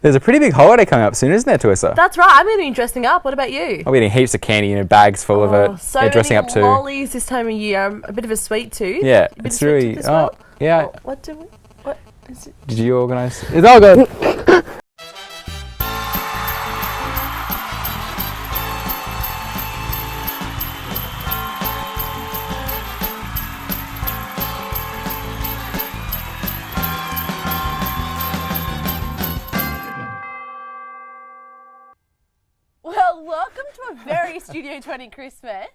There's a pretty big holiday coming up soon, isn't there, Tawissa? That's right. I'm going to be dressing up. What about you? I'll be eating heaps of candy, bags full of it. So yeah, dressing many up too. lollies this time of year. I'm a bit of a sweet tooth. Yeah, You been it's sweet really. tooth as well? Yeah. Oh, what do we? What is it? Did you organise? It's all good. Well, welcome to a very Studio 20 Christmas.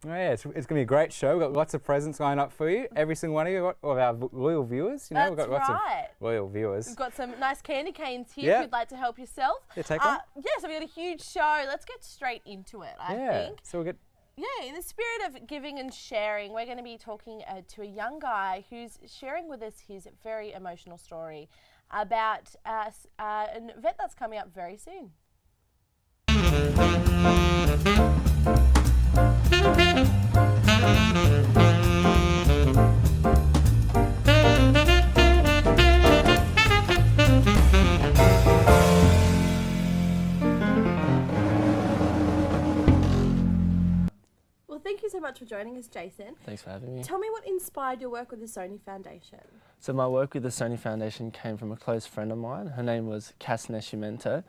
Oh, yeah, it's going to be a great show. We've got lots of presents lined up for you. Every single one of you, of our loyal viewers. You know, That's we've got lots right. of loyal viewers. We've got some nice candy canes here Yeah. if you'd like to help yourself. Yeah, take one. Yeah, so we've got a huge show. Let's get straight into it, I think. So we'll get. Yeah, in the spirit of giving and sharing, we're going to be talking to a young guy who's sharing with us his very emotional story about an event that's coming up very soon. Well, thank you so much for joining us, Jason. Thanks for having me. Tell me what inspired your work with the Sony Foundation. So my work with the Sony Foundation came from a close friend of mine. Her name was Cass Nascimento.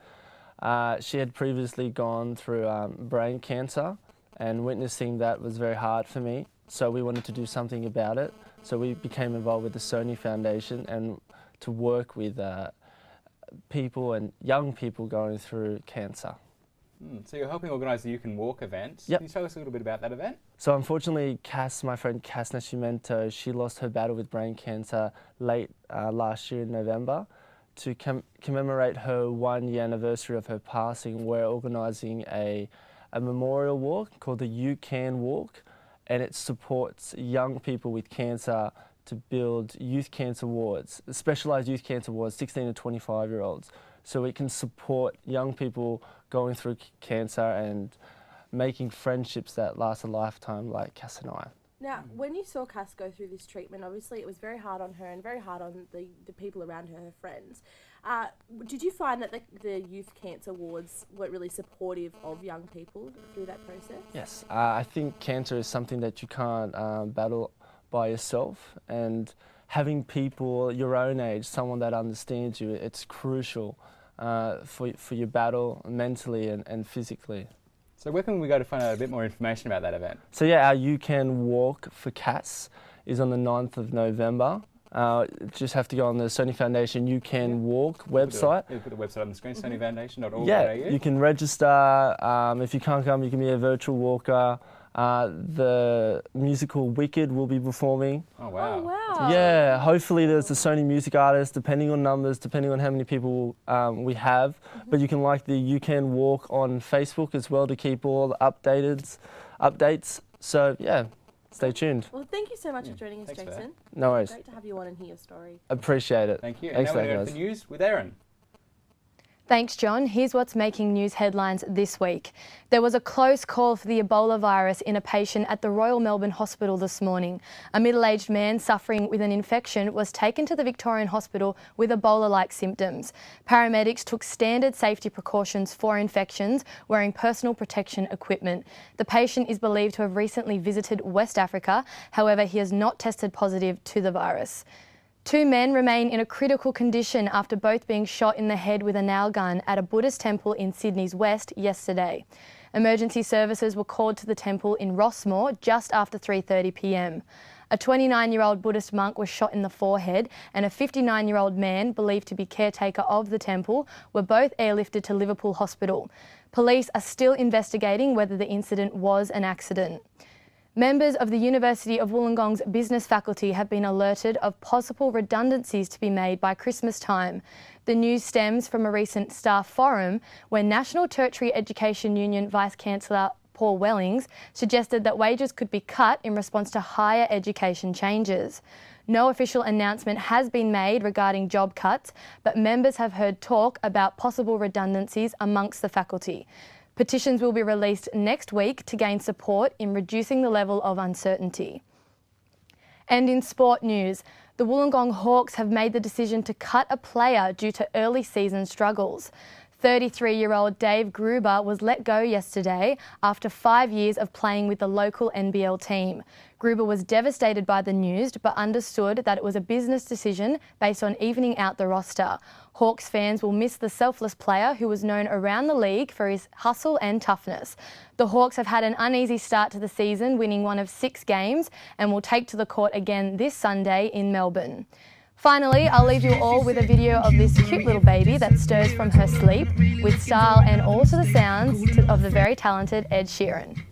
She had previously gone through brain cancer, and witnessing that was very hard for me. So we wanted to do something about it. So we became involved with the Sony Foundation and to work with people and young people going through cancer. So you're helping organise the You Can Walk event. Yep. Can you tell us a little bit about that event? So unfortunately, my friend Cass Nascimento, she lost her battle with brain cancer late last year in November. To commemorate her 1 year anniversary of her passing, we're organising a memorial walk called the You Can Walk, and it supports young people with cancer to build youth cancer wards, specialised youth cancer wards, 16 to 25-year-olds, so we can support young people going through cancer and making friendships that last a lifetime like Cass and I. Now, when you saw Cass go through this treatment, obviously it was very hard on her and very hard on the people around her, her friends. Did you find that the youth cancer wards were really supportive of young people through that process? Yes, I think cancer is something that you can't battle by yourself, and having people your own age, someone that understands you, it's crucial for your battle mentally and physically. So where can we go to find out a bit more information about that event? So yeah, our You Can Walk for Cass is on the 9th of November. Just have to go on the Sony Foundation You Can Walk website. We'll put the website on the screen, sonyfoundation.org.au. Yeah, you can register. If you can't come, you can be a virtual walker. The musical Wicked will be performing. Oh, wow. Oh, wow. Yeah, hopefully there's a Sony music artist, depending on numbers, depending on how many people we have. But you can like the You Can Walk on Facebook as well to keep all the updates. So yeah, stay tuned. Well, thank you so much for joining us, Thanks for Jason. No worries. Great to have you on and hear your story. Appreciate it. Thank you. Thanks and now for we're having going to us. the news with Erin. Thanks, John. Here's what's making news headlines this week. There was a close call for the Ebola virus in a patient at the Royal Melbourne Hospital this morning. A middle-aged man suffering with an infection was taken to the Victorian Hospital with Ebola-like symptoms. Paramedics took standard safety precautions for infections, wearing personal protection equipment. The patient is believed to have recently visited West Africa. However, he has not tested positive to the virus. 2 men remain in a critical condition after both being shot in the head with a nail gun at a Buddhist temple in Sydney's West yesterday. Emergency services were called to the temple in Rossmore just after 3:30 p.m. A 29-year-old Buddhist monk was shot in the forehead, and a 59-year-old man, believed to be caretaker of the temple, were both airlifted to Liverpool Hospital. Police are still investigating whether the incident was an accident. Members of the University of Wollongong's business faculty have been alerted of possible redundancies to be made by Christmas time. The news stems from a recent staff forum where National Tertiary Education Union Vice-Chancellor Paul Wellings suggested that wages could be cut in response to higher education changes. No official announcement has been made regarding job cuts, but members have heard talk about possible redundancies amongst the faculty. Petitions will be released next week to gain support in reducing the level of uncertainty. And in sport news, The Wollongong Hawks have made the decision to cut a player due to early season struggles. 33-year-old Dave Gruber was let go yesterday after 5 years of playing with the local NBL team. Gruber was devastated by the news but understood that it was a business decision based on evening out the roster. Hawks fans will miss the selfless player who was known around the league for his hustle and toughness. The Hawks have had an uneasy start to the season, winning one of 6 games, and will take to the court again this Sunday in Melbourne. Finally, I'll leave you all with a video of this cute little baby that stirs from her sleep with style and all to the sounds of the very talented Ed Sheeran.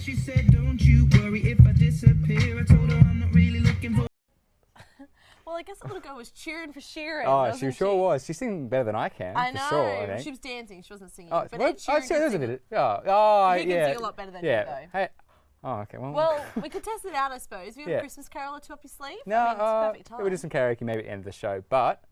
She said, don't you worry if I disappear. I told her I'm not really looking for. Well, I guess the little girl was cheering for Sheeran. Oh, she wasn't sure was. She's singing better than I can. I for know. sure, I think. She was dancing. She wasn't singing. Oh, but what? Ed Sheeran There was a can bit. sing. Oh, He can yeah. sing a lot better than yeah. you, though. Hey. Oh, okay. Well, Well, we could test it out, I suppose. We have Yeah. a Christmas carol or two up your sleeve. no, I mean, it's perfect time. we'll do some karaoke maybe at the end of the show, but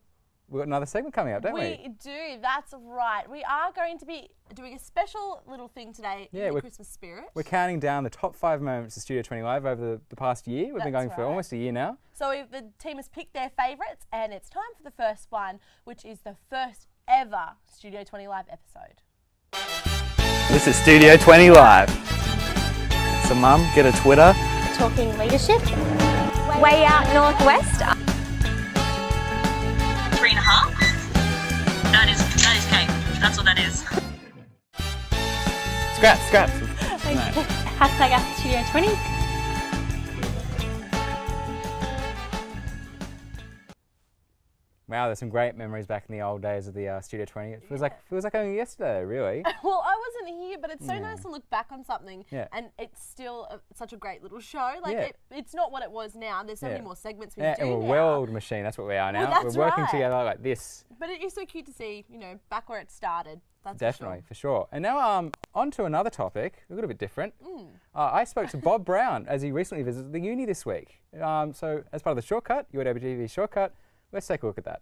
we've got another segment coming up, don't we? We do, that's right. We are going to be doing a special little thing today Yeah, in the we're- Christmas spirit. We're counting down the top 5 moments of Studio 20 Live over the past year. We've been That's going for right. almost a year now. So the team has picked their favourites, and it's time for the first one, which is the first ever Studio 20 Live episode. This is Studio 20 Live. So Mum, get a Twitter. Talking leadership. Way out northwest. 3.5. That is cake. That's what that is. Scraps. Hashtag Ask Studio 20. Wow, there's some great memories back in the old days of the Studio 20. It feels like only yesterday, really. Well, I wasn't here, but it's so nice to look back on something, Yeah. and it's still such a great little show. Like Yeah. it's not what it was now. There's so Yeah. many more segments we Yeah, do and we're now. well-oiled machine. That's what we are now. that's we're working right. together like this. But it is so cute to see, back where it started. That's Definitely, for sure. for sure. And now on to another topic, a little bit different. I spoke to Bob Brown as he recently visited the uni this week. So as part of the Shortcut, UOWTV Shortcut, let's take a look at that.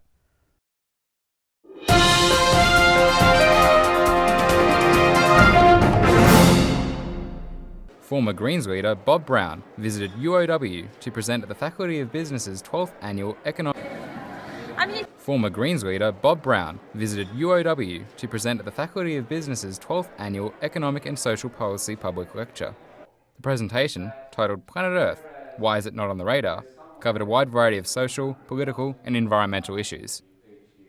Former Greens leader Bob Brown visited UOW to present at the Faculty of Business's 12th Annual Economic... Former Greens leader Bob Brown visited UOW to present at the Faculty of Business's 12th Annual Economic and Social Policy Public Lecture. The presentation, titled Planet Earth, Why Is It Not on the Radar?, covered a wide variety of social, political and environmental issues.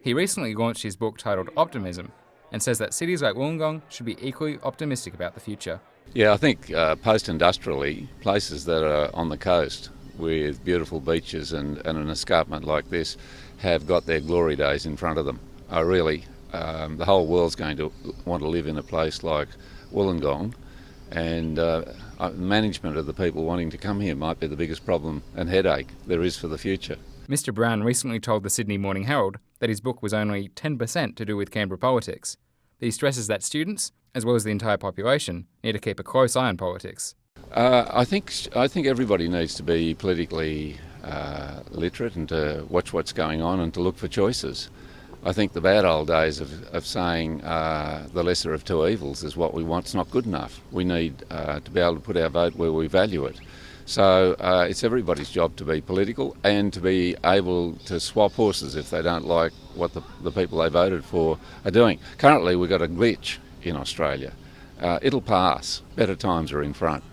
He recently launched his book titled Optimism and says that cities like Wollongong should be equally optimistic about the future. Yeah, I think post-industrially, places that are on the coast with beautiful beaches and an escarpment like this have got their glory days in front of them. The whole world's going to want to live in a place like Wollongong, and management of the people wanting to come here might be the biggest problem and headache there is for the future. Mr. Brown recently told the Sydney Morning Herald that his book was only 10% to do with Canberra politics. He stresses that students, as well as the entire population, need to keep a close eye on politics. I think everybody needs to be politically literate and to watch what's going on and to look for choices. I think the bad old days of saying the lesser of two evils is what we want is not good enough. We need to be able to put our vote where we value it. So it's everybody's job to be political and to be able to swap horses if they don't like what the people they voted for are doing. Currently we've got a glitch in Australia. It'll pass. Better times are in front.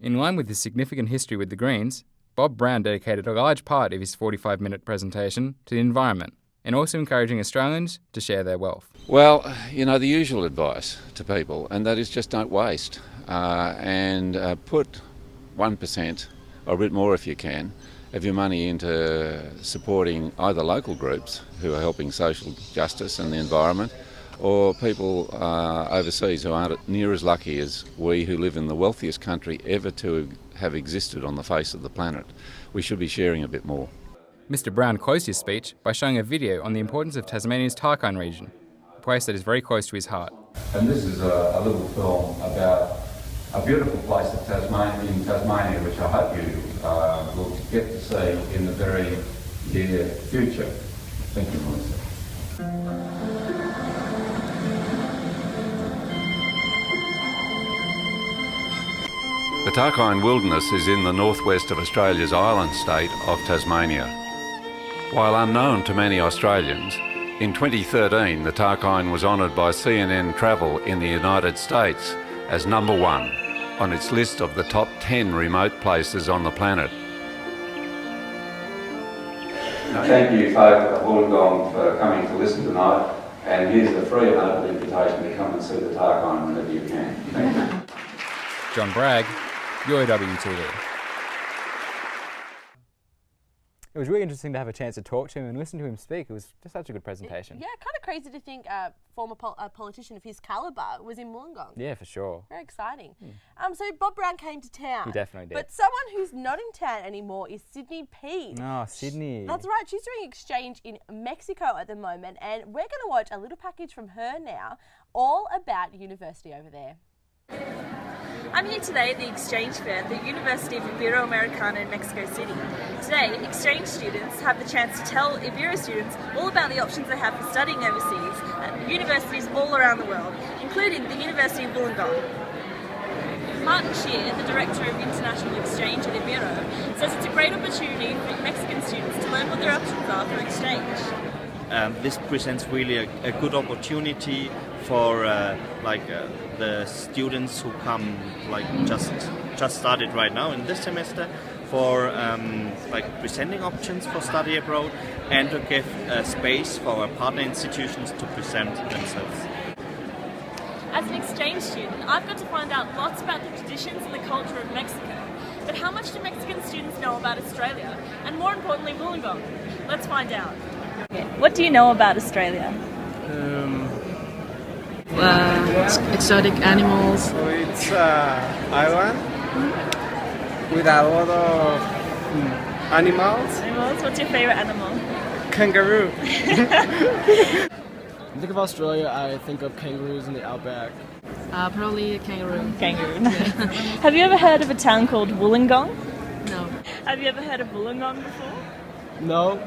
In line with his significant history with the Greens, Bob Brown dedicated a large part of his 45-minute presentation to the environment and also encouraging Australians to share their wealth. Well, the usual advice to people, and that is just don't waste and put 1% or a bit more if you can of your money into supporting either local groups who are helping social justice and the environment, or people overseas who aren't near as lucky as we who live in the wealthiest country ever to have existed on the face of the planet. We should be sharing a bit more. Mr. Brown closed his speech by showing a video on the importance of Tasmania's Tarkine region, a place that is very close to his heart. And this is a little film about a beautiful place in Tasmania, which I hope you will get to see in the very near future. Thank you, Melissa. Tarkine Wilderness is in the northwest of Australia's island state of Tasmania. While unknown to many Australians, in 2013 the Tarkine was honoured by CNN Travel in the United States as number 1 on its list of the top 10 remote places on the planet. Thank you, folk of Wollongong, for coming to listen tonight, and here's a free and open invitation to come and see the Tarkine whenever you can. Thank you. John Bragg, UOW TV. It was really interesting to have a chance to talk to him and listen to him speak. It was just such a good presentation. Yeah, kind of crazy to think a former politician of his calibre was in Wollongong. Yeah, for sure. Very exciting. So Bob Brown came to town. He definitely did. But someone who's not in town anymore is Sydney Peed. Oh, Sydney. That's right. She's doing exchange in Mexico at the moment, and we're going to watch a little package from her now, all about university over there. I'm here today at the exchange fair at the University of Iberoamericana in Mexico City. Today, exchange students have the chance to tell Ibero students all about the options they have for studying overseas at universities all around the world, including the University of Wollongong. Martin Shear, the Director of International Exchange at Ibero, says it's a great opportunity for Mexican students to learn what their options are for exchange. This presents really a good opportunity for the students who come just started right now in this semester for presenting options for study abroad, and to give space for our partner institutions to present themselves. As an exchange student, I've got to find out lots about the traditions and the culture of Mexico. But how much do Mexican students know about Australia? And more importantly, Wollongong? Let's find out. What do you know about Australia? Exotic animals. So it's an island with a lot of animals. Animals? What's your favourite animal? Kangaroo. When I think of Australia, I think of kangaroos in the outback. Probably a kangaroo. Kangaroo. Have you ever heard of a town called Wollongong? No. Have you ever heard of Wollongong before? No.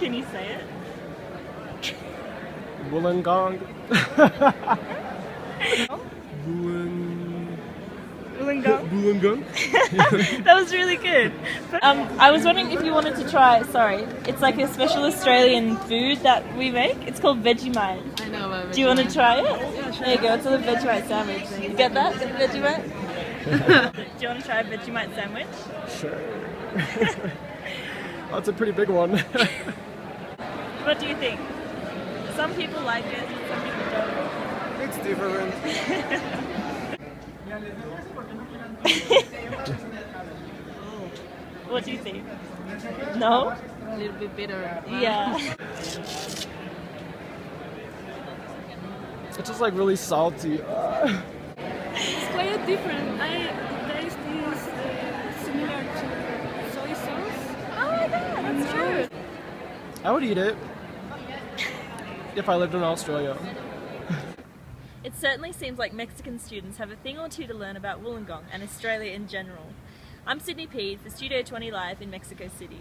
Can you say it? Wollongong. Wollongong? That was really good. I was wondering if you wanted to try, it's like a special Australian food that we make. It's called Vegemite. I know about Vegemite. Do you want to try it? Yeah, sure. There you go, it's a Vegemite sandwich. You get that? Vegemite? Do you want to try a Vegemite sandwich? Sure. That's a pretty big one. What do you think? Some people like it, some people don't. It's different. What do you think? No? A little bit bitter. Yeah. It's just like really salty. It's quite different. The taste is similar to soy sauce. Oh my god, that's true. I would eat it if I lived in Australia. It certainly seems like Mexican students have a thing or two to learn about Wollongong and Australia in general. I'm Sydney Peed for Studio 20 Live in Mexico City.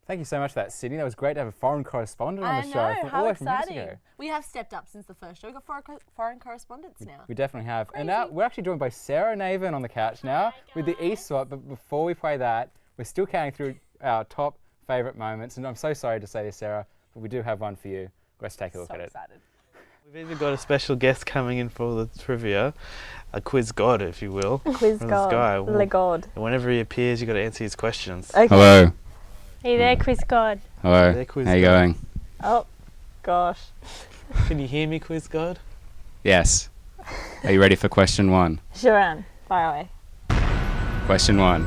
Thank you so much for that, Sydney. That was great to have a foreign correspondent on the show. I know, how all from exciting. Mexico. We have stepped up since the first show. We've got foreign correspondents now. We definitely have. And now we're actually joined by Sarah Naven on the couch now with the eSwap. But before we play that, we're still counting through our top favourite moments. And I'm so sorry to say this, Sarah, but we do have one for you. Let's take a look at it. Excited. We've even got a special guest coming in for the trivia, a quiz god, if you will. Quiz god, le god. And whenever he appears, you've got to answer his questions. Okay. Hello. Hey there, quiz god. Hello. There, quiz How you god. going? Oh, gosh. Can you hear me, quiz god? Yes. Are you ready for question 1? Sure am. Fire away. Question 1.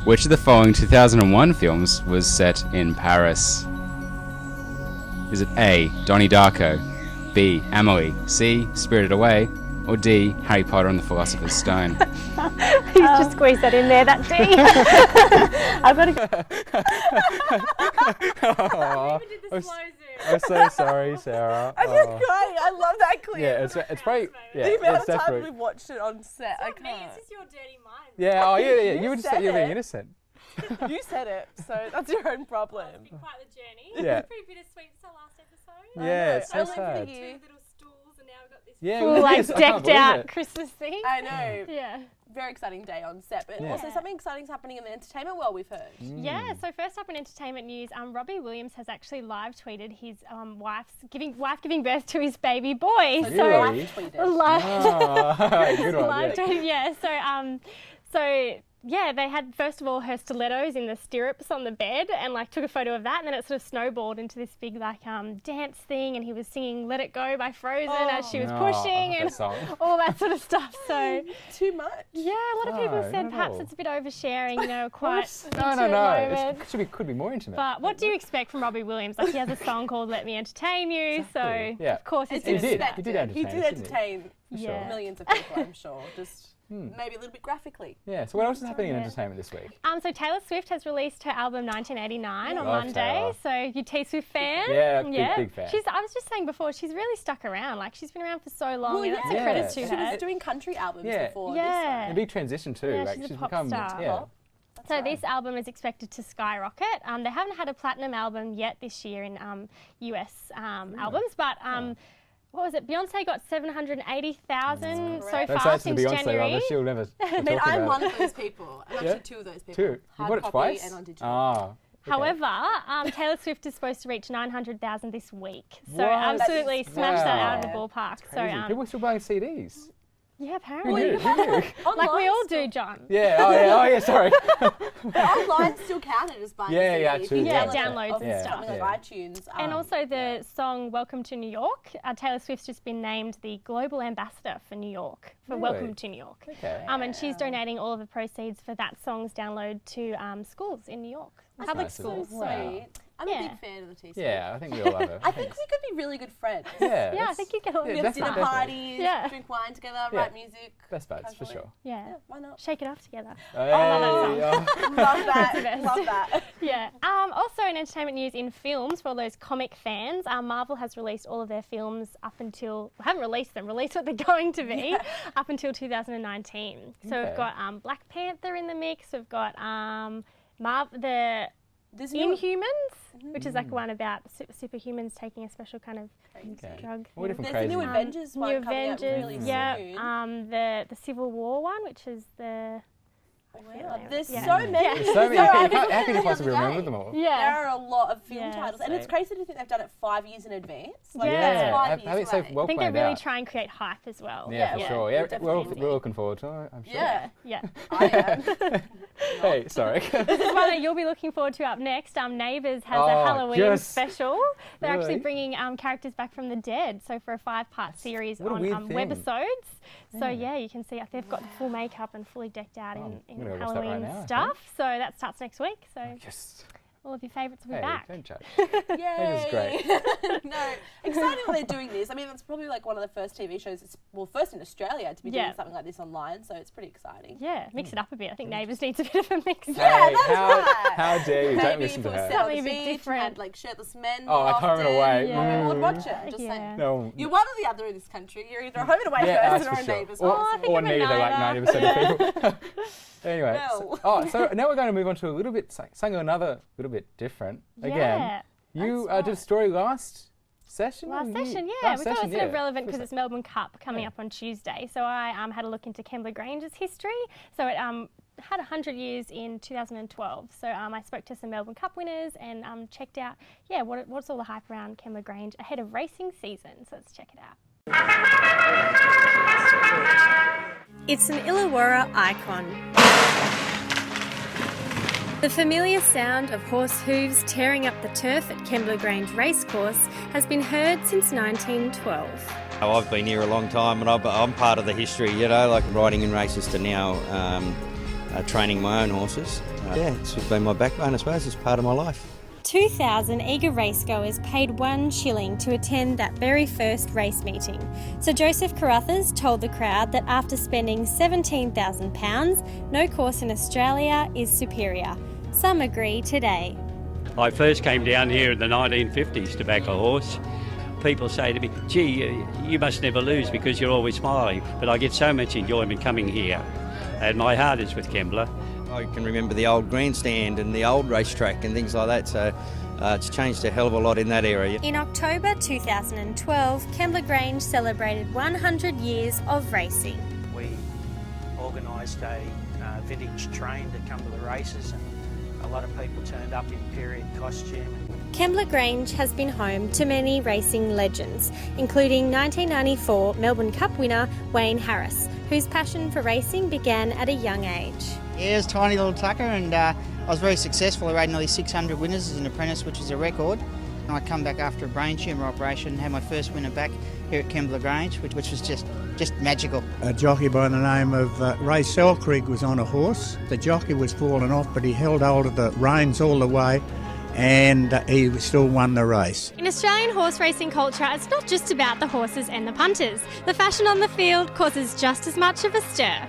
Which of the following 2001 films was set in Paris? Is it A, Donnie Darko, B, Amelie, C, Spirited Away, or D, Harry Potter and the Philosopher's Stone? He's just squeezed that in there, that D. I've got to... I'm so sorry, Sarah. I'm just crying. I love that clip. Yeah, it's probably the amount it's of times definitely. we've watched it on set. I It's can't. just your dirty mind. Yeah, oh yeah. You were You just said you're being it. innocent. You said it, so that's your own problem. It's been quite the journey. Yeah. It's pretty bittersweet. It's our last episode. Yeah, it's so Only for sad. you. Two little stools, and now we've got this Yeah, full, it like is. I can't decked believe out it. Christmas theme. I know. Yeah. Very exciting day on set, but Yeah. also something exciting's happening in the entertainment world, we've heard. Yeah, so first up in entertainment news, Robbie Williams has actually live tweeted his wife giving birth to his baby boy. So Really? live tweeted. Good one. Live Yeah. tweeted, yeah. So yeah, they had first of all her stilettos in the stirrups on the bed, and like took a photo of that, and then it sort of snowballed into this big like dance thing, and he was singing "Let It Go" by Frozen as she was pushing, and all that sort of stuff. So too much. Yeah, a lot of people No, said not at perhaps all. it's a bit oversharing, you know, quite No. intimate moment. It could be more intimate. But what do you expect from Robbie Williams? Like he has a song called "Let Me Entertain You," so Yeah. of course he's He going to did. do that. He did entertain. He did us, didn't entertain Yeah. millions of people, I'm sure. Just maybe a little bit graphically. Yeah. So what else is happening in entertainment this week? So Taylor Swift has released her album 1989 on Love Monday. Taylor. So you T Swift fan? Yeah, big fan. I was just saying before, she's really stuck around. Like she's been around for so long. Well, and that's a credit to She her. was doing country albums Yeah. before Yeah. And a big transition too. Yeah, like she's a she's pop become star. yeah. So this album is expected to skyrocket. They haven't had a platinum album yet this year in US albums, but what was it? Beyonce got 780,000 so Don't say far it's the since Beyonce January. one, she'll never I mean, talk I'm about one it. of those people. I'm Yeah? actually two of those people. Two. You Hard got it copy twice? and on digital. Ah. okay. However, Taylor Swift is supposed to reach 900,000 this week. So What? absolutely smash that out of the Wow. ballpark. Crazy. So People are still buying CDs. yeah, apparently. Who knew? Who knew? Like we all do, John. Yeah. Oh yeah. Sorry. But online still counted as buying Yeah, a CD. yeah, If true, you Yeah, download downloads off and stuff. something like iTunes. And also the song Welcome to New York. Taylor Swift's just been named the global ambassador for New York, for Really? Welcome to New York. Okay. And she's donating all of the proceeds for that song's download to schools in New York, public nice of her. schools. Sweet. I'm a Yeah. big fan of the T-Swift. Yeah, I think we all love it. I think we could be really good friends. Yeah. Yeah, I think you get all yeah, We have dinner definitely. parties, Yeah. drink wine together, Yeah. write music. Best buds for casually. sure. Yeah. Why not? Shake it off together. Hey, Love that. the best. Love that. Yeah. Also in entertainment news, in films, for all those comic fans, Marvel has released all of their films up until, haven't released them, released what they're going to be, up until 2019. So Okay. we've got Black Panther in the mix, we've got the Inhumans, which is like one about superhumans taking a special kind of drug. All different There's crazy. a new Avengers one New coming out Avengers, really yeah. soon. The Civil War one, which is the. Wow. There's Yeah. so many. Yeah. There's so many. How can you possibly remember them all? Yeah. There are a lot of film Yeah, titles, and it's so- crazy to think they've done it 5 years in advance. Like, Yeah. that's 5 have years it so away. well I think they planned really out. try and create hype as well. Yeah, for sure. Yeah, definitely. we're all looking forward to it, I'm sure. Yeah. Yeah. I am. Hey, sorry. This is one that you'll be looking forward to up next. Neighbours has Oh, a Halloween yes. special. They're actually Really? bringing characters back from the dead. So for a 5-part series What a on weird thing. webisodes. So yeah, you can see they've got the full makeup and fully decked out in I'm gonna watch that right Halloween now, I think. stuff. So that starts next week. So Yes. all of your favourites will be Hey, back. don't judge. Yay! is great. No, exciting that they're doing this. I mean, it's probably like one of the first TV shows, first in Australia to be doing Yeah. something like this online, so it's pretty exciting. Yeah, mix it up a bit. I think Neighbours needs a bit of a mix. Hey, that's right. how dare you? Don't Maybe listen if to it was her. set on Something the a bit beach, different. had like shirtless men. Oh, like Home and often, Away. Yeah. People would watch it. Just Yeah. saying. No. You're one or the other in this country. You're either a Home and Away Yeah, person that's or a for sure. Neighbours Or, person. or I'm a neither, like neither. 90% of people. Anyway, Well. so now we're going to move on to a little bit, something another little bit different. Again, Yeah. you did a story last session? Last or you- session, yeah. last We thought it session, was sort of yeah. relevant because it's Melbourne Cup coming up on Tuesday. So I had a look into Kembla Grange's history. So it had 100 years in 2012. So I spoke to some Melbourne Cup winners and checked out, what's all the hype around Kembla Grange ahead of racing season. So let's check it out. It's an Illawarra icon. The familiar sound of horse hooves tearing up the turf at Kembla Grange Racecourse has been heard since 1912. I've been here a long time and I'm part of the history, like riding in races to now training my own horses. It's been my backbone, I suppose. It's part of my life. 2,000 eager racegoers paid $1 shilling to attend that very first race meeting. Sir Joseph Carruthers told the crowd that after spending £17,000, no course in Australia is superior. Some agree today. I first came down here in the 1950s to back a horse. People say to me, gee, you must never lose because you're always smiling. But I get so much enjoyment coming here. And my heart is with Kembla. I can remember the old grandstand and the old racetrack and things like that, so It's changed a hell of a lot in that area. In October 2012, Kembla Grange celebrated 100 years of racing. We organised a vintage train to come to the races, and a lot of people turned up in period costume. Kembla Grange has been home to many racing legends, including 1994 Melbourne Cup winner Wayne Harris, whose passion for racing began at a young age. Yeah, it was a tiny little tucker, and I was very successful. I rode nearly 600 winners as an apprentice, which is a record. And I come back after a brain tumour operation and had my first winner back here at Kembla Grange, which was just magical. A jockey by the name of Ray Selkrig was on a horse. The jockey was falling off, but he held hold of the reins all the way, and he still won the race. In Australian horse racing culture, it's not just about the horses and the punters. The fashion on the field causes just as much of a stir.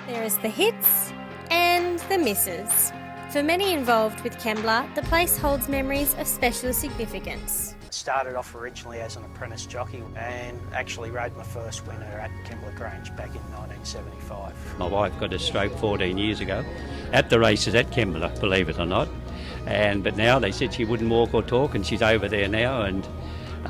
There is the hits and the misses. For many involved with Kembla, the place holds memories of special significance. Started off originally as an apprentice jockey and actually rode my first winner at Kembla Grange back in 1975. My wife got a stroke 14 years ago at the races at Kembla, believe it or not. But now they said she wouldn't walk or talk, and she's over there now, and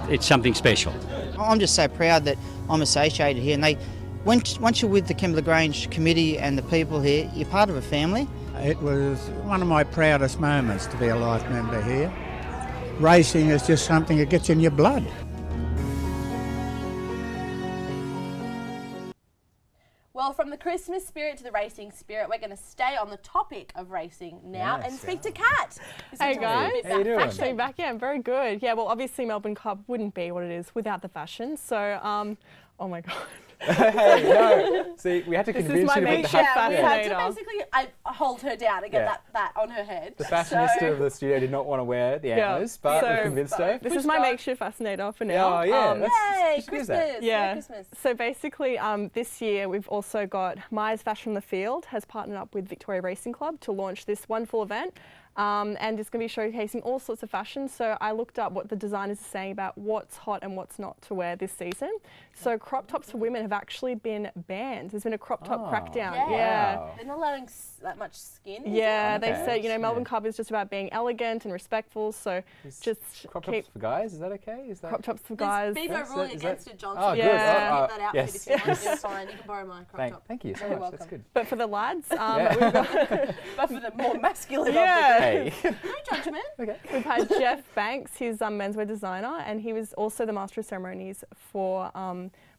it's something special. I'm just so proud that I'm associated here, and once you're with the Kembla Grange committee and the people here, you're part of a family. It was one of my proudest moments to be a life member here. Racing is just something that gets in your blood. Well, from the Christmas spirit to the racing spirit, we're going to stay on the topic of racing now and speak to Kat. Hey guys, how you doing? Actually back, yeah, I'm very good. Yeah, well, obviously Melbourne Cup wouldn't be what it is without the fashion. So, oh my god. Hey, no. See, we had to convince you to put the hat. We had to basically hold her down and get that on her head. The fashionista of the studio did not want to wear the antlers, but we convinced her. This is my makeshift fascinator for now. Oh, yeah. Yay, Christmas. Yeah. Christmas. So basically, this year we've also got Myers Fashion on the Field has partnered up with Victoria Racing Club to launch this wonderful event. And it's going to be showcasing all sorts of fashion. So I looked up what the designers are saying about what's hot and what's not to wear this season. So crop tops for women have actually been banned. There's been a crop top crackdown. Yeah. Wow. They're not allowing that much skin. Yeah, they said, Melbourne Cup is just about being elegant and respectful. So just crop tops for guys, is that okay? Crop tops for guys. There's big ruling against it, John. Oh, good. Yeah. That outfit yes. if you want. It's fine. You can borrow my crop top. Thank you so You're much. welcome. That's good. But for the lads, we've got but for the more masculine Hey. No judgment. Okay. We've had Jeff Banks, he's menswear designer, and he was also the master of ceremonies for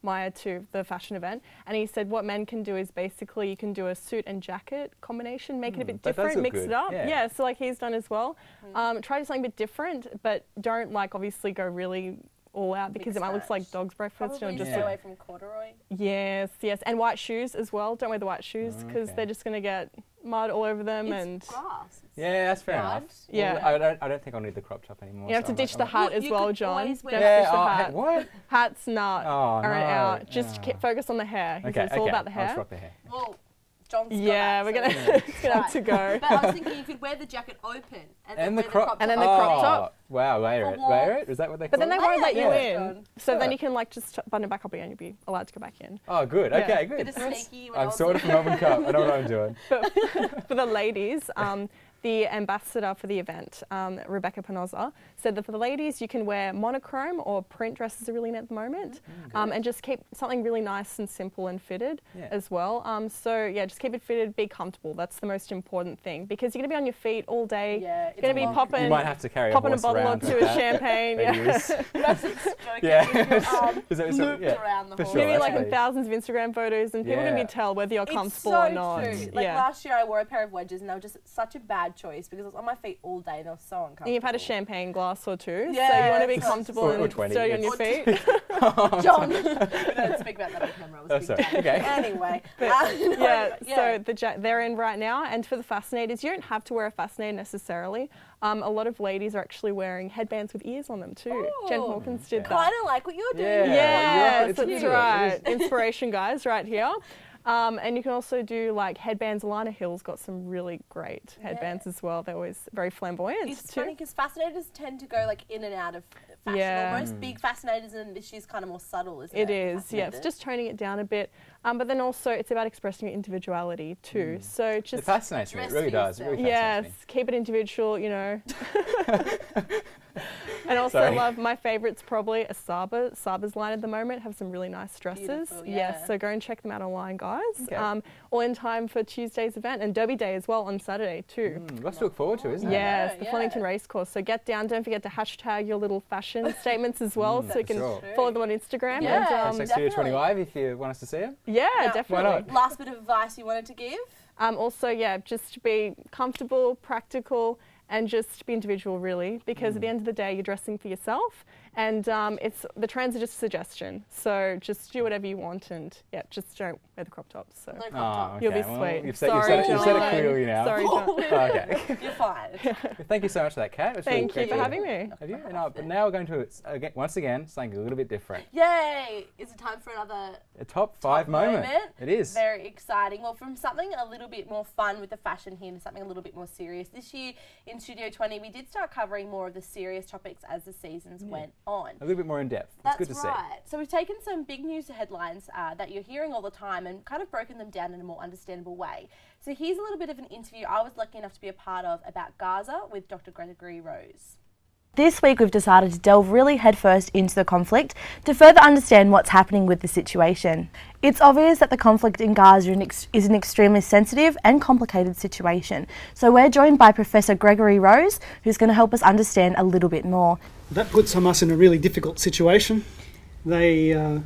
Maya 2, the fashion event. And he said what men can do is basically you can do a suit and jacket combination, make it a bit different, mix it up. Yeah, so like he's done as well. Try something a bit different, but don't obviously go really all out because it might look like dog's breakfast. Probably just stay away from corduroy. Yes, and white shoes as well. Don't wear the white shoes because they're just going to get mud all over them. It's grass. Yeah, that's fair enough. Yeah. Well, I don't think I'll need the crop top anymore. You have to ditch the hat as well, John. Yeah, what? Hat's not. Oh, no. Out. Just focus on the hair. It's all about the hair. I'll just rock the hair. Well, John's yeah, we're gonna have to go. But I was thinking you could wear the jacket open and then the crop top. top. Wow, layer it. Is that what they call it? But then they won't let you in. So then you can just button it back up again. You'll be allowed to go back in. Oh, good. Okay, good. I'm sort of from Melbourne Cup. I know what I'm doing. But for the ladies, the ambassador for the event, Rebecca Penoza, said that for the ladies you can wear monochrome or print dresses are really in at the moment, and just keep something really nice and simple and fitted as well. So yeah, just keep it fitted, be comfortable. That's the most important thing because you're going to be on your feet all day. Yeah, you're going to be popping. You might have to carry a bottle or two of champagne. Looped around the horse. Maybe like thousands of Instagram photos, and people are going to tell whether you're comfortable or not. True. Like last year, I wore a pair of wedges, and they were just such a bad choice because I was on my feet all day and I was so uncomfortable. And you've had a champagne glass or two, yeah, so you want to be comfortable and sturdy on your feet. John, we don't speak about that on camera. Okay. Anyway. So they're in right now, and for the fascinators, you don't have to wear a fascinator necessarily. A lot of ladies are actually wearing headbands with ears on them too. Jen Hawkins did that. Kind of like what you're doing. Yes, that's right. Inspiration, guys, right here. And you can also do like headbands. Alana Hill's got some really great headbands as well. They're always very flamboyant. It's funny because fascinators tend to go like in and out of fashion Yeah. almost. Big fascinators, and this year's kind of more subtle, isn't It it? is, yeah. It's just toning it down a bit. But then also it's about expressing your individuality too. So just... It fascinates me, it really does. It really Yes, fascinates me. keep it individual, you know. And also Sorry. love, my favourite's probably a Saba. Saba's line at the moment have some really nice dresses. Beautiful, Yes, yeah. so go and check them out online, guys. Okay. All in time for Tuesday's event and Derby Day as well on Saturday too. Lots to look forward to, isn't it? Yes, the yeah. Flemington Racecourse. So get down, don't forget to hashtag your little fashion statements as well, so you can sure. follow them on Instagram. Yeah, and, Hashtag Studio 20 Live if you want us to see them. yeah, Now, definitely. Why not? Last bit of advice you wanted to give? Also, yeah, just be comfortable, practical, and just be individual, really, because at the end of the day, you're dressing for yourself, and the trends are just a suggestion. So just do whatever you want, and yeah, just don't wear the crop tops. So No crop tops. you'll be well, sweet. You've said, Sorry, you've said it John. clearly now. Sorry, John. Okay. You're fine. Thank you so much for that, Kat. It's really Thank you for appreciated. having me. Have you? No, but now we're going to, once again, something a little bit different. Yay! Is it time for another A top 5 moment. moment? It is. Very exciting. Well, from something a little bit more fun with the fashion here to something a little bit more serious. This year in Studio 20, we did start covering more of the serious topics as the seasons went on. A little bit more in depth. It's That's good to see. right. So we've taken some big news headlines that you're hearing all the time and kind of broken them down in a more understandable way. So here's a little bit of an interview I was lucky enough to be a part of about Gaza with Dr. Gregory Rose. This week we've decided to delve really headfirst into the conflict to further understand what's happening with the situation. It's obvious that the conflict in Gaza is an extremely sensitive and complicated situation. So we're joined by Professor Gregory Rose, who's going to help us understand a little bit more. That puts Hamas in a really difficult situation. They're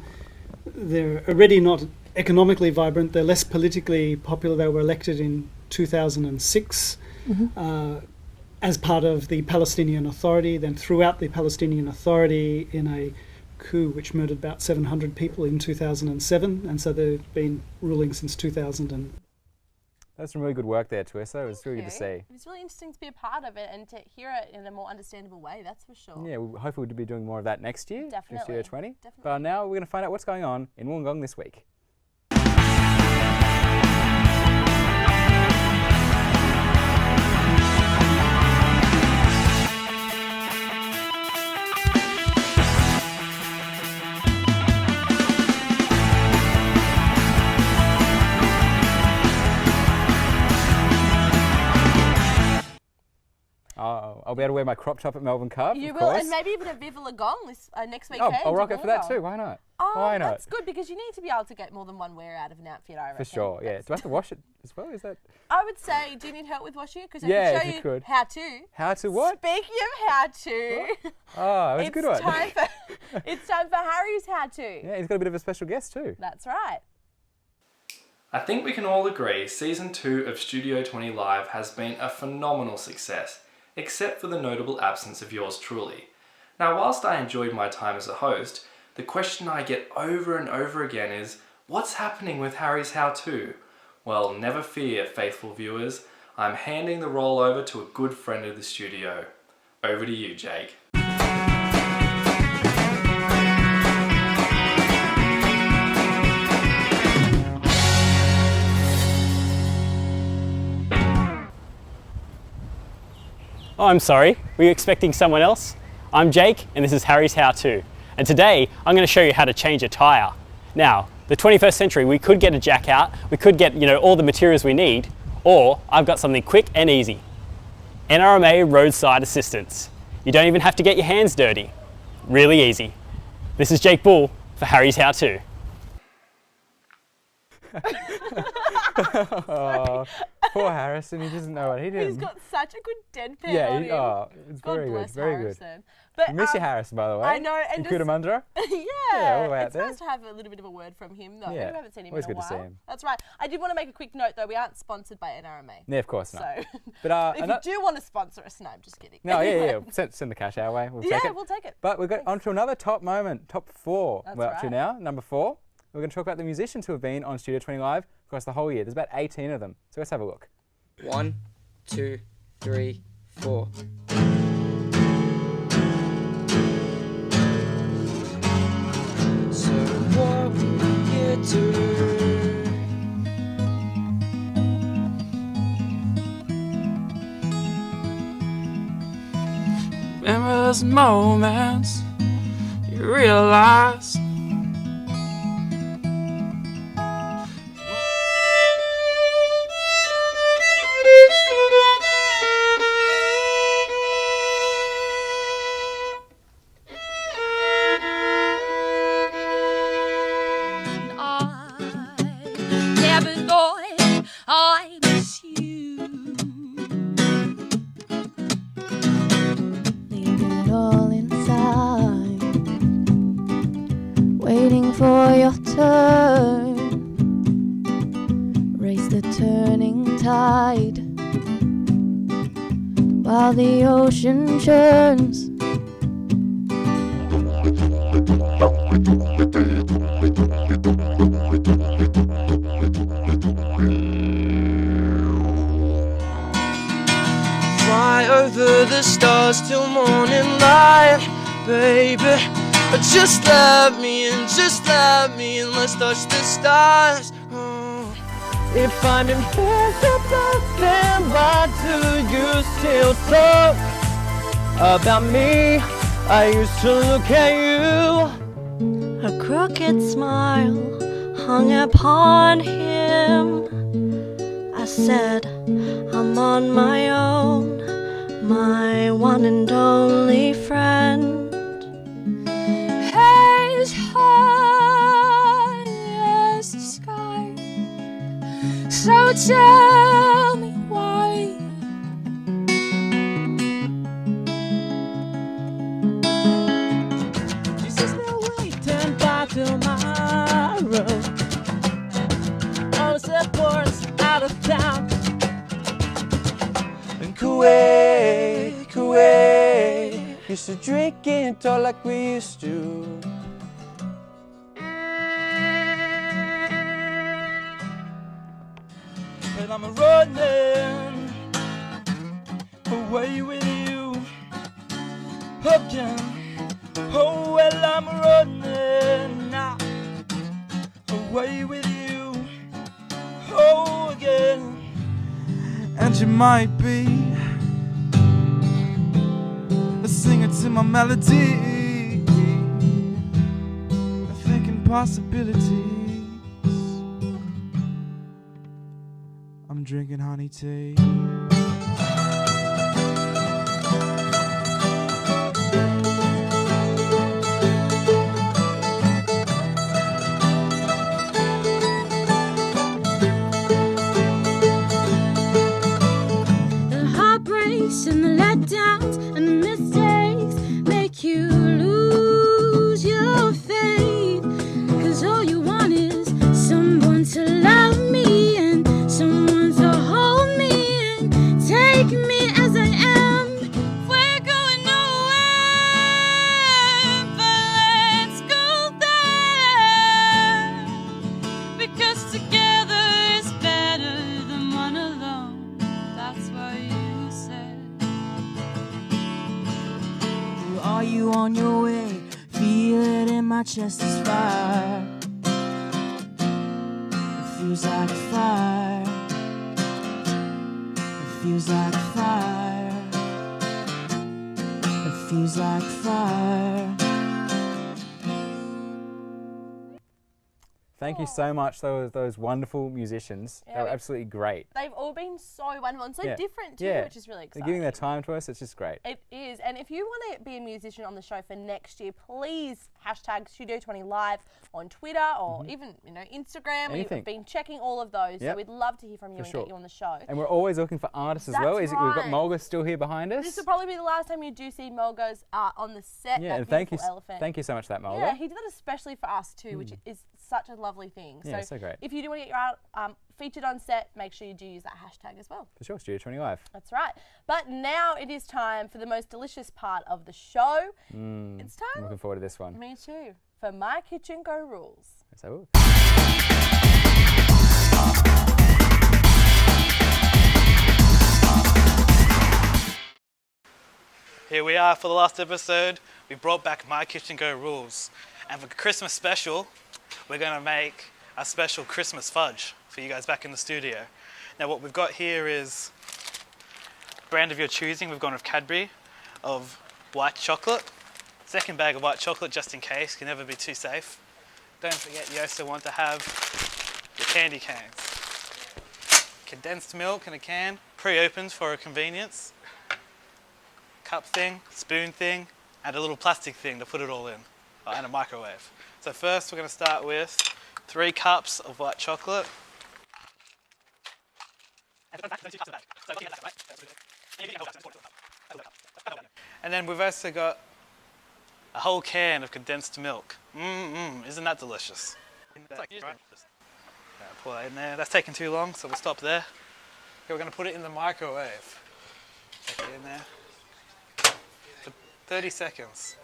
already not economically vibrant. They're less politically popular. They were elected in 2006 as part of the Palestinian Authority, then throughout the Palestinian Authority in a coup which murdered about 700 people in 2007, and so they've been ruling since 2000. That's some really good work there, Twissa. It was really good to see. It was really interesting to be a part of it and to hear it in a more understandable way, that's for sure. Yeah, hopefully we'll be doing more of that next year in Definitely, Studio 20. definitely. But now we're going to find out what's going on in Wollongong this week. I'll be able to wear my crop top at Melbourne Cup, You of will, course. and maybe even a Viva Lagong this next weekend. I'll rock it for that Wollongong. too. Why not? Oh, Why not? that's good because you need to be able to get more than one wear out of an outfit, I reckon. For sure, yeah. Do I have to wash it as well? Is that I would say, do you need help with washing it? Because I Yeah, can if show you you could. how to. how to what? Speaking of how to, Oh, that was a good one. It's time for Harry's how to. Yeah, he's got a bit of a special guest too. That's right. I think we can all agree Season 2 of Studio 20 Live has been a phenomenal success, except for the notable absence of yours truly. Now, whilst I enjoyed my time as a host, the question I get over and over again is, what's happening with Harry's How To? Well, never fear, faithful viewers. I'm handing the role over to a good friend of the studio. Over to you, Jake. Oh, I'm sorry, were you expecting someone else? I'm Jake and this is Harry's How To. And today I'm going to show you how to change a tyre. Now, the 21st century, we could get a jack out, we could get, all the materials we need, or I've got something quick and easy. NRMA Roadside Assistance. You don't even have to get your hands dirty. Really easy. This is Jake Bull for Harry's How To. Oh, poor Harrison, he doesn't know what he did. He's got such a good deadpan Yeah, on him. it's God very good, bless very Harrison. good. But, I miss you, Harrison, by the way. I know, and in Cootamundra. Yeah, all the way out it's there. nice to have a little bit of a word from him, though. Yeah, We haven't seen him always in a good to while. see him. That's right. I did want to make a quick note, though. We aren't sponsored by NRMA. Yeah, of course not. So, But if you do want to sponsor us, no, I'm just kidding. No, yeah. Send the cash our way. We'll take it. We'll take it. But we've got on to another top moment, top 4. That's we're up to right. now, number 4. We're going to talk about the musicians who have been on Studio 20 Live across the whole year. There's about 18 of them. So let's have a look. 1, 2, 3, 4. So what will you do? Remember those moments realize. Cabin boy, I miss you. Leave it all inside, waiting for your turn. Race the turning tide while the ocean churns. Fly over the stars till morning light, baby. But just let me in, let's touch the stars. Oh. If I'm invisible, then why do you still talk about me? I used to look at you. A crooked smile hung upon him. I said, I'm on my own, my one and only friend. As high as the sky. So tell me why. Jesus, no waiting by tomorrow. All the airports out of town. And Kuwait, Kuwait, used to drink and talk like we used to. But I'm running away with you again. Oh well, I'm running now away with you. Oh again. And you might be a singer to my melody, thinking possibilities. I'm drinking honey tea. The heartbreaks and the letdowns and the mistakes make you lose your faith. 'Cause all you want is someone to love me and someone to hold me and take me as I am. We're going nowhere, but let's go there. Because together is better than one alone. That's what you said. Are you on your way? Feel it in my chest is fire. It feels like fire. It feels like fire. It feels like fire. Thank you so much, those wonderful musicians. Yeah, they were absolutely great. They've all been so wonderful and so Yeah. different too, Yeah. which is really exciting. They're giving their time to us. It's just great. It is. And if you want to be a musician on the show for next year, please hashtag Studio20Live on Twitter or even, Instagram. Anything. We've been checking all of those. Yep. So we'd love to hear from you For and sure. get you on the show. And we're always looking for artists as well. That's We've got right. Mulga still here behind us. This will probably be the last time you do see Mulgo's art on the set. Yeah, that and thank you, beautiful elephant. thank you so much for that, Mulga. Yeah, he did that especially for us too, which is such a lovely thing. Yeah, so great. If you do want to get your art featured on set, make sure you do use that hashtag as well. For sure, Studio 20 Live. That's right. But now it is time for the most delicious part of the show. It's time. I'm looking forward to this one. Me too. For My Kitchen Go Rules. Let's have a look. Here we are for the last episode. We brought back My Kitchen Go Rules. And for Christmas special, we're going to make a special Christmas fudge for you guys back in the studio. Now what we've got here is brand of your choosing. We've gone with Cadbury of white chocolate. Second bag of white chocolate just in case, can never be too safe. Don't forget you also want to have your candy canes. Condensed milk in a can, pre-opened for a convenience. Cup thing, spoon thing, and a little plastic thing to put it all in, and a microwave. So first we're going to start with 3 cups of white chocolate. And then we've also got a whole can of condensed milk. Isn't that delicious? Pour that in there. That's taking too long, so we'll stop there. Okay, we're going to put it in the microwave. Take it in there for 30 seconds.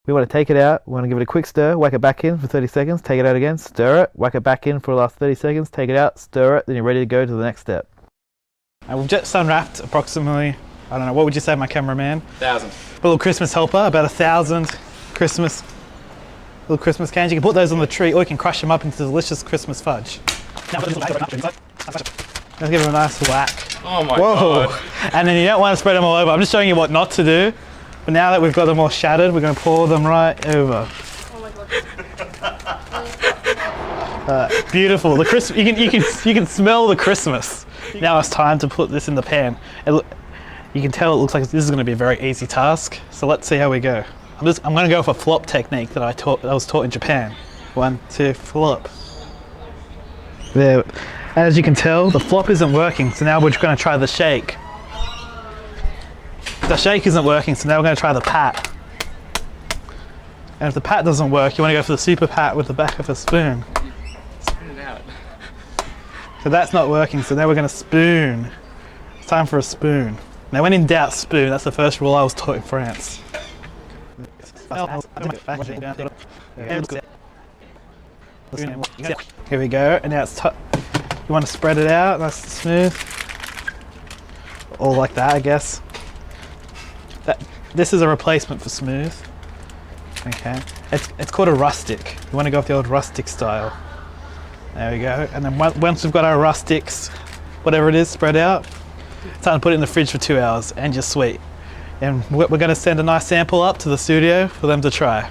We want to take it out, we want to give it a quick stir, whack it back in for 30 seconds, take it out again, stir it, whack it back in for the last 30 seconds, take it out, stir it, then you're ready to go to the next step. And we've just unwrapped approximately, I don't know, what would you say, my cameraman? 1,000. A little Christmas helper, about 1,000 little Christmas cans. You can put those on the tree or you can crush them up into delicious Christmas fudge. Let's give them a nice whack. Oh my God. And then you don't want to spread them all over. I'm just showing you what not to do. But now that we've got them all shattered, we're going to pour them right over. Oh my God. Beautiful. The you can smell the Christmas. Now it's time to put this in the pan. You can tell it looks like this is going to be a very easy task. So let's see how we go. I'm going to go for a flop technique that I was taught in Japan. 1, 2, flop. There. As you can tell, the flop isn't working. So now we're just going to try the shake. The shake isn't working, so now we're going to try the pat. And if the pat doesn't work, you want to go for the super pat with the back of a spoon. Spoon it out. So that's not working, so now we're going to spoon. It's time for a spoon. Now when in doubt, spoon. That's the first rule I was taught in France. Here we go, and now it's you want to spread it out, nice and smooth. Or like that, I guess. This is a replacement for smooth. Okay, it's called a rustic. You want to go with the old rustic style. There we go. And then once we've got our rustics, whatever it is, spread out, it's time to put it in the fridge for 2 hours, and you're sweet. And we're going to send a nice sample up to the studio for them to try.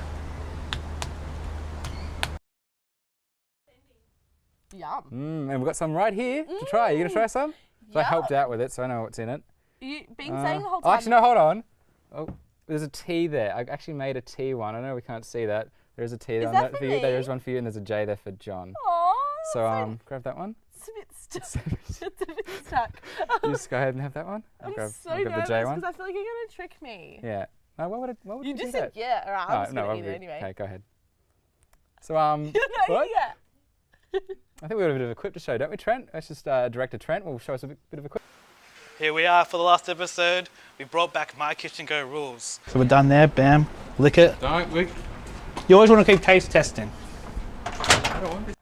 Yum. And we've got some right here to try. Are you going to try some? So I helped out with it, so I know what's in it. You've been saying the whole time. Oh, actually, no, hold on. Oh, there's a T there. I actually made a T one. I know we can't see that. There's a T on that for you. There is one for you, and there's a J there for John. Aww, so grab that one. It's a bit stuck. It's a bit stuck. You just go ahead and have that one. I'm grab so the nervous J one. because I feel like you're gonna trick me. Yeah. No, what would you do just that? said yeah. All right, I'm just gonna eat it anyway. Okay, go ahead. So what? Yeah. I think we've got a bit of a clip to show, don't we, Trent? Let's just Director Trent will show us a bit of a clip. Here we are for the last episode. We brought back My Kitchen Go rules. So we're done there, bam, lick it. Don't lick. You always want to keep taste testing. I don't want this.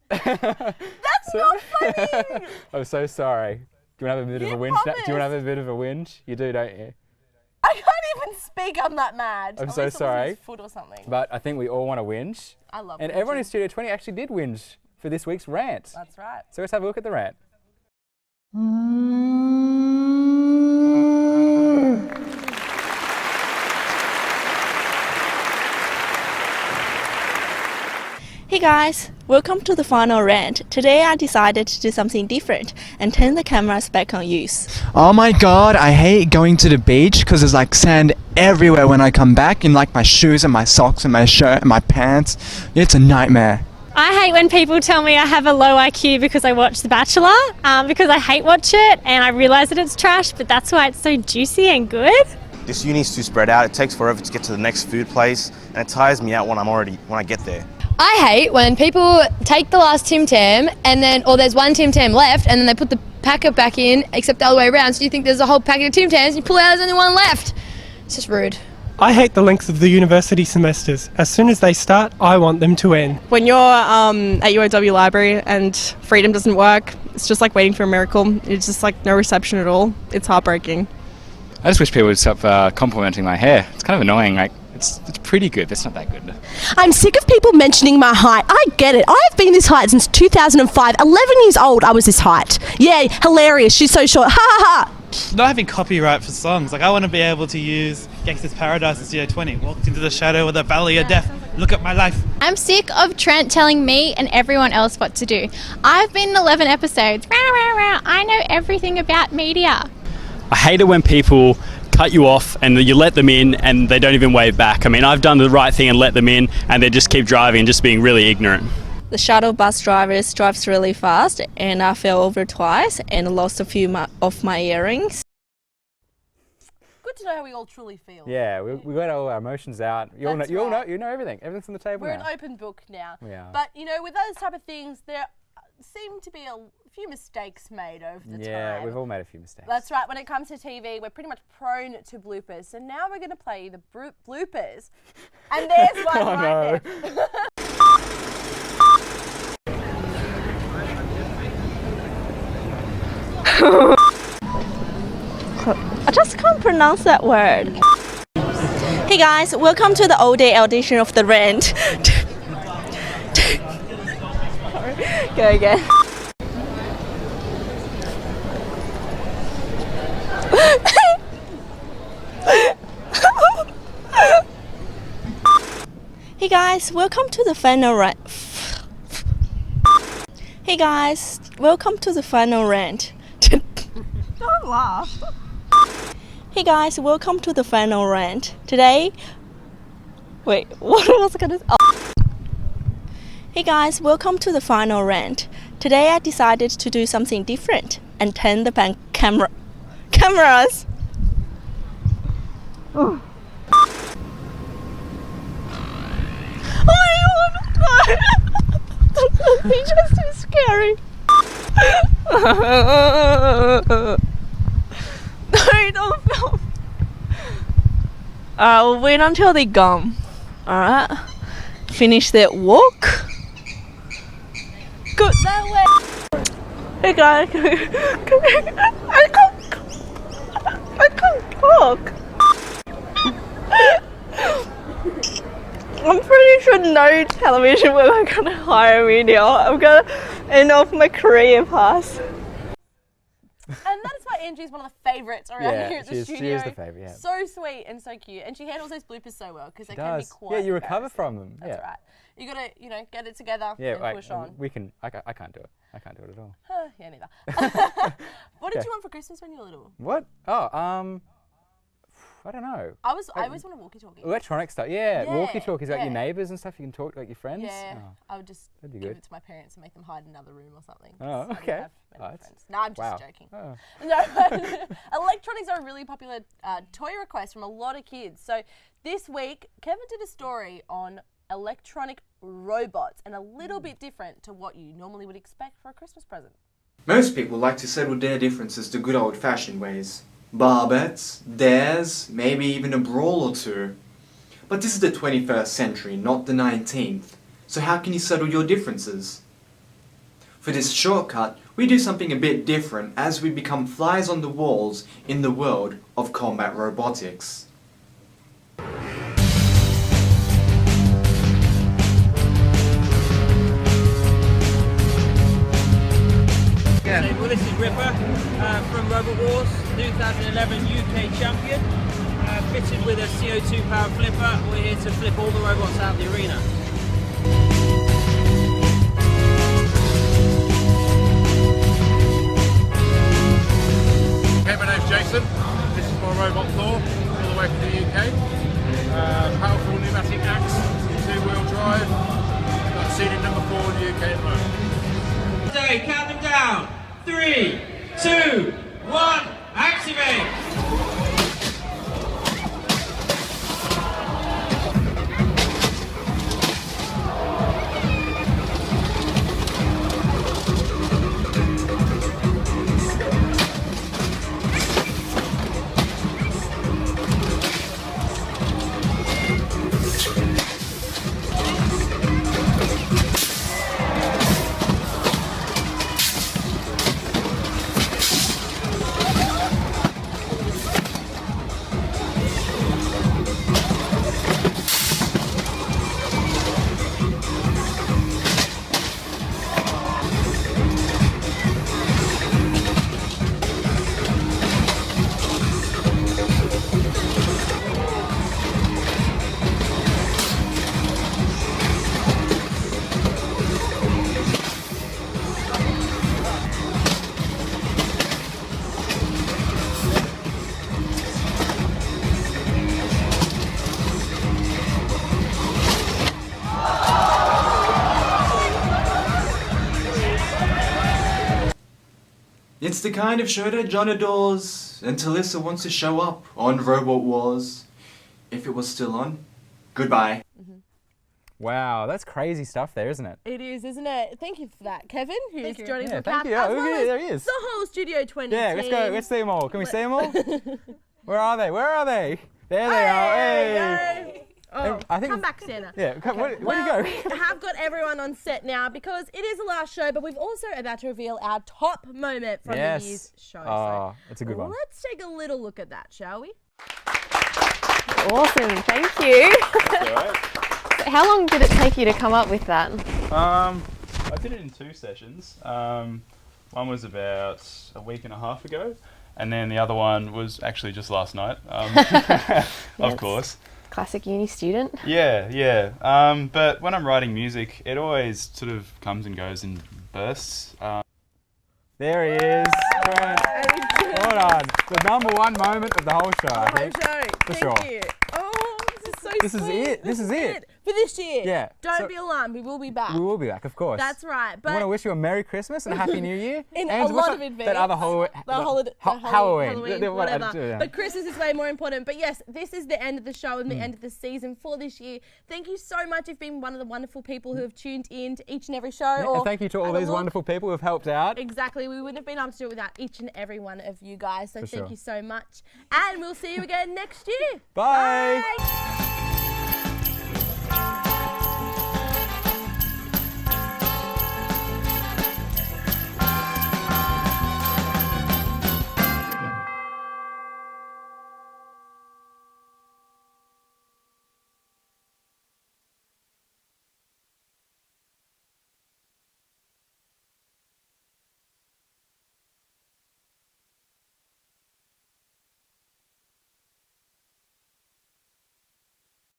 That's not funny! I'm so sorry. Do you want to have a bit of a whinge? Do you want to have a bit of a whinge? You do, don't you? I can't even speak, I'm that mad. I'm so sorry. Foot or something. But I think we all want to whinge. I love And whinging. everyone in Studio 20 actually did whinge for this week's rant. That's right. So let's have a look at the rant. Hey guys, welcome to the final rant. Today I decided to do something different and turn the cameras back on use. Oh my god, I hate going to the beach because there's like sand everywhere when I come back in like my shoes and my socks and my shirt and my pants. It's a nightmare. I hate when people tell me I have a low IQ because I watch The Bachelor, because I hate watch it and I realise that it's trash, but that's why it's so juicy and good. This uni's too spread out. It takes forever to get to the next food place, and it tires me out when I get there. I hate when people take the last Tim Tam and then, or there's one Tim Tam left, and then they put the packet back in, except the other way around. So you think there's a whole packet of Tim Tams, you pull out, there's only one left. It's just rude. I hate the length of the university semesters. As soon as they start, I want them to end. When you're at UOW Library and Freedom doesn't work, it's just like waiting for a miracle. It's just like no reception at all. It's heartbreaking. I just wish people would stop complimenting my hair. It's kind of annoying. Like it's pretty good, but it's not that good. I'm sick of people mentioning my height. I get it. I've been this height since 2005. 11 years old, I was this height. Yeah, hilarious. She's so short. Ha ha ha. not having copyright for songs. Like, I want to be able to use Gangsta's Paradise in Studio 20. Walked into the shadow of the valley of death. Look at my life. I'm sick of Trent telling me and everyone else what to do. I've been in 11 episodes. Rah, rah, rah. I know everything about media. I hate it when people cut you off and you let them in and they don't even wave back. I mean, I've done the right thing and let them in, and they just keep driving and just being really ignorant. The shuttle bus drives really fast, and I fell over twice and lost a few of my earrings. Good to know how we all truly feel. Yeah, we got all our emotions out. You all know everything. Everything's on the table We're now. an open book now. We are. But, you know, with those type of things, there seem to be a few mistakes made over the time. Yeah, we've all made a few mistakes. That's right. When it comes to TV, we're pretty much prone to bloopers. So now we're going to play the bloopers. And there's one Oh, right no. there. I just can't pronounce that word. Hey guys, welcome to the all-day audition of The Rent. Go again. Hey guys, welcome to the final rant. Hey guys, welcome to the final rant. Don't laugh. Hey guys, welcome to the final rant. Today, wait, what was I gonna? Oh. Hey guys, welcome to the final rant. Today I decided to do something different and turn the cameras. Oh. Oh my god! It's just too scary. No, don't film. We'll wait until they gone. Alright. Finish that walk. Go that way. Hey guys. I can't talk. I'm pretty sure no television will gonna hire me now. I'm gonna end off my career path. And that is why Angie's one of the favourites around here at the studio. She is the favourite, yeah. So sweet and so cute. And she handles those bloopers so well because they can be Does. quite Yeah, you recover embarrassing. from them. That's right. You gotta, you know, get it together Yeah, and push on. we can. I can't do it. I can't do it at all. Yeah, neither. What did you want for Christmas when you were little? What? Oh, I don't know. I always want a walkie-talkie. Electronic stuff, yeah. Yeah, Walkie-talkies, like yeah. your neighbours and stuff. You can talk to like your friends. Yeah, Oh, I would just that'd be give good. it to my parents and make them hide in another room or something. 'cause Oh, I didn't okay. have many Oh, that's- friends. No, I'm just wow. joking. Oh. No, electronics are a really popular toy request from a lot of kids. So this week, Kevin did a story on electronic robots and a little bit different to what you normally would expect for a Christmas present. Most people like to settle their differences the good old-fashioned ways. Bar bets, dares, maybe even a brawl or two. But this is the 21st century, not the 19th. So how can you settle your differences? For this shortcut, we do something a bit different as we become flies on the walls in the world of combat robotics. So, well, this is Ripper from Robot Wars, 2011 UK champion, fitted with a CO2 powered flipper. We're here to flip all the robots out of the arena. Okay, my name's Jason. This is my robot floor, all the way from the UK. Powerful pneumatic axe, 2-wheel drive. Got seeded number 4 in the UK at the moment. So, count them down. 3, 2, 1, activate! It's the kind of show that John adores, and Talissa wants to show up on Robot Wars. If it was still on. Goodbye. Wow, that's crazy stuff there, isn't it? It is, isn't it? Thank you for that, Kevin, who's joining Yeah, from thank Cast, you. as Oh, well look at as it, there he is. the whole Studio 20 Yeah, let's go. team. Let's see them all. Can we see them all? Where are they? Where are they? There they are. Hey! Oh, I think come back, Santa. Yeah, where'd you Well, go? we have got everyone on set now because it is the last show, but we've also about to reveal our top moment from the year's show. Oh, that's a good one. Let's take a little look at that, shall we? Awesome, thank you. So how long did it take you to come up with that? I did it in 2 sessions. One was about a week and a half ago, and then the other one was actually just last night. Of course. Classic uni student. Yeah. But when I'm writing music, it always sort of comes and goes in bursts. There he is. Hold on. The #1 moment of the whole show, I think. For Thank sure. you. Oh, this is so This is sweet. it. This is it. For this year. Yeah, Don't so- be alarmed. We will be back. We will be back, of course. That's right. I want to But wish you a Merry Christmas and a Happy New Year. in and a what's lot of that- advance. That other Halloween. Halloween. Whatever. Yeah. But Christmas is way more important. But yes, this is the end of the show and the end of the season for this year. Thank you so much. You've been one of the wonderful people who have tuned in to each and every show. Yeah, and thank you to all these wonderful people who have helped out. Exactly. We wouldn't have been able to do it without each and every one of you guys. So For thank sure. you so much. And we'll see you again next year. Bye. Bye.